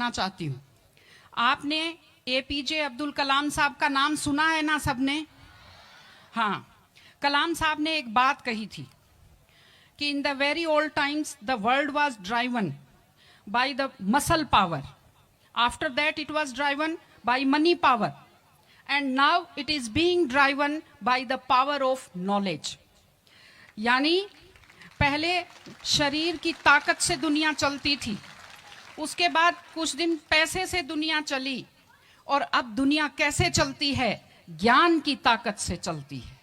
कहना चाहती हूँ। आपने एपीजे अब्दुल कलाम साहब का नाम सुना है ना सबने? हाँ, कलाम साहब ने एक बात कही थी कि in the very old times the world was driven by the muscle power, after that it was driven by money power, and now it is being driven by the power of knowledge. यानी पहले शरीर की ताकत से दुनिया चलती थी, उसके बाद कुछ दिन पैसे से दुनिया चली, और अब दुनिया कैसे चलती है? ज्ञान की ताकत से चलती है।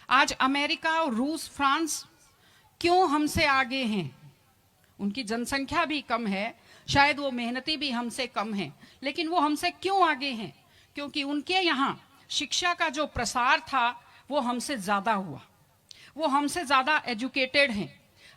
आज अमेरिका और रूस, फ्रांस क्यों हमसे आगे हैं? उनकी जनसंख्या भी कम है, शायद वो मेहनती भी हमसे कम हैं, लेकिन वो हमसे क्यों आगे हैं? क्योंकि उनके यहाँ शिक्षा का जो प्रसार था वो हमसे ज़्यादा हुआ, वो हमसे ज़्यादा एजुकेटेड हैं।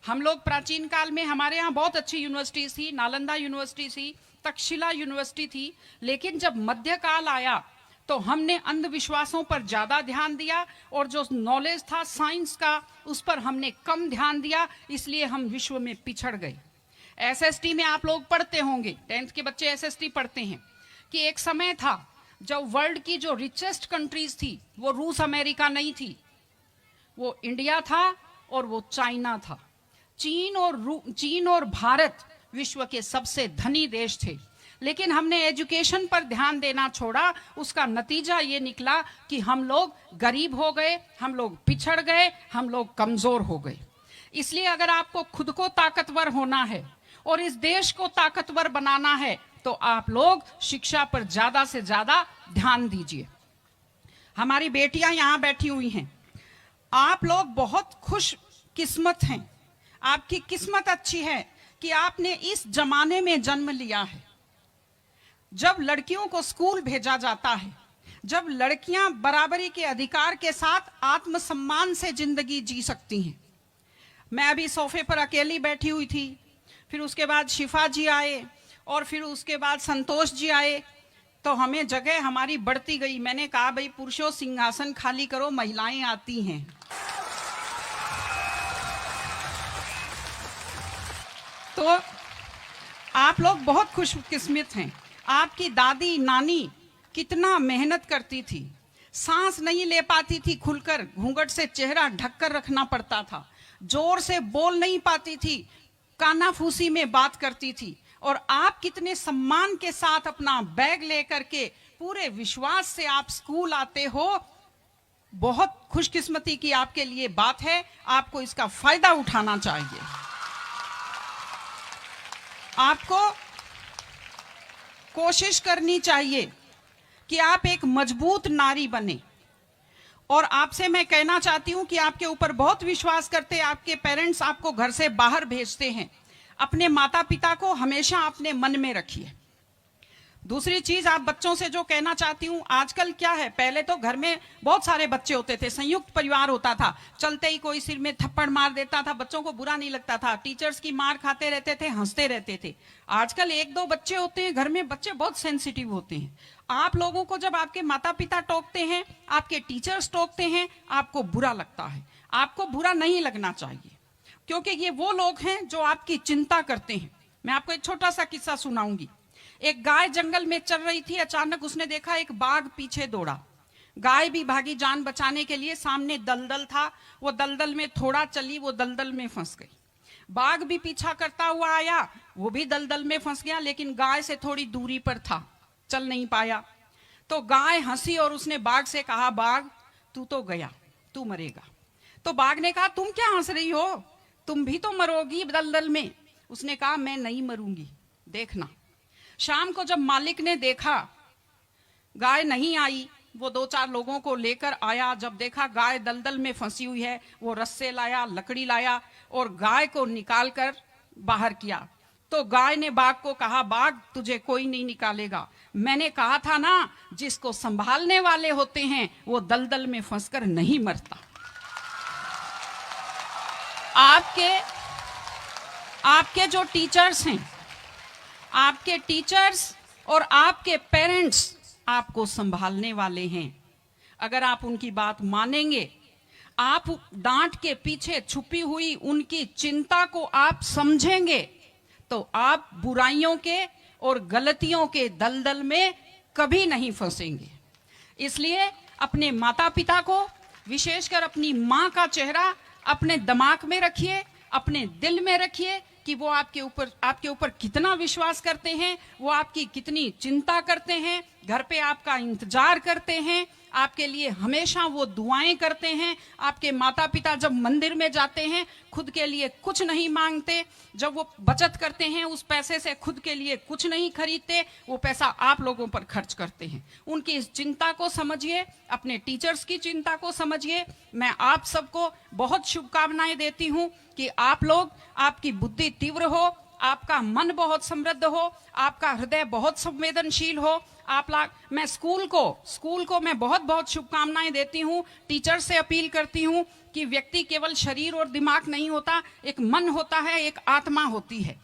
हम लोग प्राचीन काल में हमारे यहाँ बहुत अच्छी यूनिवर्सिटी थी, नालंदा यूनिवर्सिटी थी, तक्षशिला यूनिवर्सिटी थी, लेकिन जब मध्यकाल आया तो हमने अंधविश्वासों पर ज़्यादा ध्यान दिया और जो नॉलेज था साइंस का उस पर हमने कम ध्यान दिया, इसलिए हम विश्व में पिछड़ गए। एसएसटी में आप लोग पढ़ते होंगे, 10th के बच्चे एसएसटी पढ़ते हैं, कि एक समय था जब वर्ल्ड की जो रिचेस्ट कंट्रीज थी वो रूस अमेरिका नहीं थी, वो इंडिया था और वो चाइना था। चीन और भारत विश्व के सबसे धनी देश थे, लेकिन हमने एजुकेशन पर ध्यान देना छोड़ा। उसका नतीजा ये निकला कि हम लोग गरीब हो गए, हम लोग पिछड़ गए, हम लोग कमजोर हो गए। इसलिए अगर आपको खुद को ताकतवर होना है और इस देश को ताकतवर बनाना है तो आप लोग शिक्षा पर ज्यादा से ज्यादा ध्यान दीजिए। हमारी बेटियां यहाँ बैठी हुई हैं, आप लोग बहुत खुश किस्मत हैं, आपकी किस्मत अच्छी है कि आपने इस जमाने में जन्म लिया है जब लड़कियों को स्कूल भेजा जाता है, जब लड़कियां बराबरी के अधिकार के साथ आत्मसम्मान से जिंदगी जी सकती हैं। मैं अभी सोफे पर अकेली बैठी हुई थी, फिर उसके बाद शिफा जी आए और फिर उसके बाद संतोष जी आए, तो हमें जगह हमारी बढ़ती गई। मैंने कहा भाई पुरुषों सिंहासन खाली करो, महिलाएं आती हैं। तो आप लोग बहुत खुशकिस्मत हैं। आपकी दादी नानी कितना मेहनत करती थी, सांस नहीं ले पाती थी खुलकर, घूंघट से चेहरा ढककर रखना पड़ता था, जोर से बोल नहीं पाती थी, कानाफूसी में बात करती थी, और आप कितने सम्मान के साथ अपना बैग लेकर के पूरे विश्वास से आप स्कूल आते हो। बहुत खुशकिस्मती की आपके लिए बात है, आपको इसका फायदा उठाना चाहिए। आपको कोशिश करनी चाहिए कि आप एक मजबूत नारी बने। और आपसे मैं कहना चाहती हूं कि आपके ऊपर बहुत विश्वास करते, आपके पेरेंट्स आपको घर से बाहर भेजते हैं, अपने माता पिता को हमेशा अपने मन में रखिए। दूसरी चीज आप बच्चों से जो कहना चाहती हूँ, आजकल क्या है, पहले तो घर में बहुत सारे बच्चे होते थे, संयुक्त परिवार होता था, चलते ही कोई सिर में थप्पड़ मार देता था, बच्चों को बुरा नहीं लगता था, टीचर्स की मार खाते रहते थे, हंसते रहते थे। आजकल 1-2 बच्चे होते हैं घर में, बच्चे बहुत सेंसिटिव होते हैं। आप लोगों को जब आपके माता पिता टोकते हैं, आपके टीचर्स टोकते हैं, आपको बुरा लगता है। आपको बुरा नहीं लगना चाहिए, क्योंकि ये वो लोग हैं जो आपकी चिंता करते हैं। मैं आपको एक छोटा सा किस्सा सुनाऊंगी। एक गाय जंगल में चल रही थी, अचानक उसने देखा एक बाघ पीछे दौड़ा। गाय भी भागी जान बचाने के लिए, सामने दलदल था, वो दलदल में थोड़ा चली, वो दलदल में फंस गई। बाघ भी पीछा करता हुआ आया, वो भी दलदल में फंस गया, लेकिन गाय से थोड़ी दूरी पर था, चल नहीं पाया। तो गाय हंसी और उसने बाघ से कहा, बाघ तू तो गया, तू मरेगा। तो बाघ ने कहा, तुम क्या हंस रही हो, तुम भी तो मरोगी दलदल में। उसने कहा, मैं नहीं मरूंगी, देखना। शाम को जब मालिक ने देखा गाय नहीं आई, वो 2-4 लोगों को लेकर आया। जब देखा गाय दलदल में फंसी हुई है, वो रस्से लाया, लकड़ी लाया और गाय को निकालकर बाहर किया। तो गाय ने बाघ को कहा, बाघ तुझे कोई नहीं निकालेगा, मैंने कहा था ना, जिसको संभालने वाले होते हैं वो दलदल में फंसकर नहीं मरता। आपके जो टीचर्स हैं, आपके टीचर्स और आपके पेरेंट्स आपको संभालने वाले हैं। अगर आप उनकी बात मानेंगे, आप डांट के पीछे छुपी हुई उनकी चिंता को आप समझेंगे, तो आप बुराइयों के और गलतियों के दलदल में कभी नहीं फंसेंगे। इसलिए अपने माता पिता को, विशेषकर अपनी माँ का चेहरा अपने दिमाग में रखिए, अपने दिल में रखिए कि वो आपके ऊपर कितना विश्वास करते हैं, वो आपकी कितनी चिंता करते हैं, घर पे आपका इंतजार करते हैं, आपके लिए हमेशा वो दुआएं करते हैं। आपके माता पिता जब मंदिर में जाते हैं खुद के लिए कुछ नहीं मांगते, जब वो बचत करते हैं उस पैसे से खुद के लिए कुछ नहीं खरीदते, वो पैसा आप लोगों पर खर्च करते हैं। उनकी इस चिंता को समझिए, अपने टीचर्स की चिंता को समझिए। मैं आप सबको बहुत शुभकामनाएं देती हूं कि आप लोग, आपकी बुद्धि तीव्र हो, आपका मन बहुत समृद्ध हो, आपका हृदय बहुत संवेदनशील हो। मैं स्कूल को मैं बहुत बहुत शुभकामनाएं देती हूं। टीचर से अपील करती हूं कि व्यक्ति केवल शरीर और दिमाग नहीं होता, एक मन होता है, एक आत्मा होती है।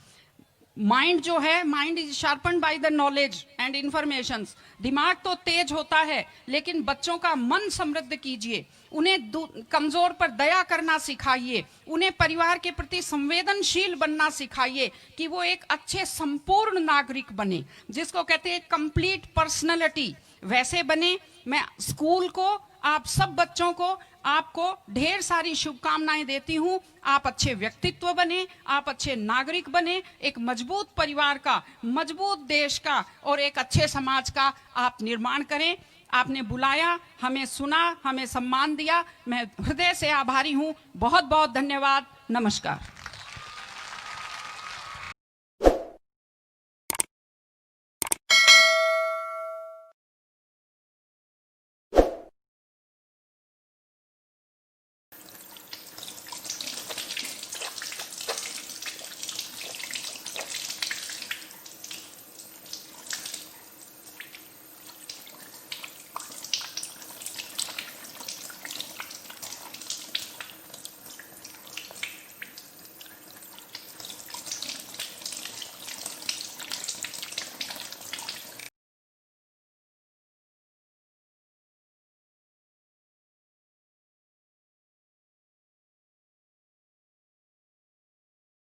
माइंड जो है, mind is sharpened by the knowledge and information. दिमाग तो तेज होता है, लेकिन बच्चों का मन समृद्ध कीजिए, उन्हें कमजोर पर दया करना सिखाइए, उन्हें परिवार के प्रति संवेदनशील बनना सिखाइए कि वो एक अच्छे संपूर्ण नागरिक बने, जिसको कहते हैं कंप्लीट पर्सनैलिटी, वैसे बने। मैं स्कूल को, आप सब बच्चों को, आपको ढेर सारी शुभकामनाएं देती हूं। आप अच्छे व्यक्तित्व बने, आप अच्छे नागरिक बने, एक मजबूत परिवार का, मजबूत देश का और एक अच्छे समाज का आप निर्माण करें। आपने बुलाया, हमें सुना, हमें सम्मान दिया, मैं हृदय से आभारी हूं। बहुत बहुत धन्यवाद। नमस्कार।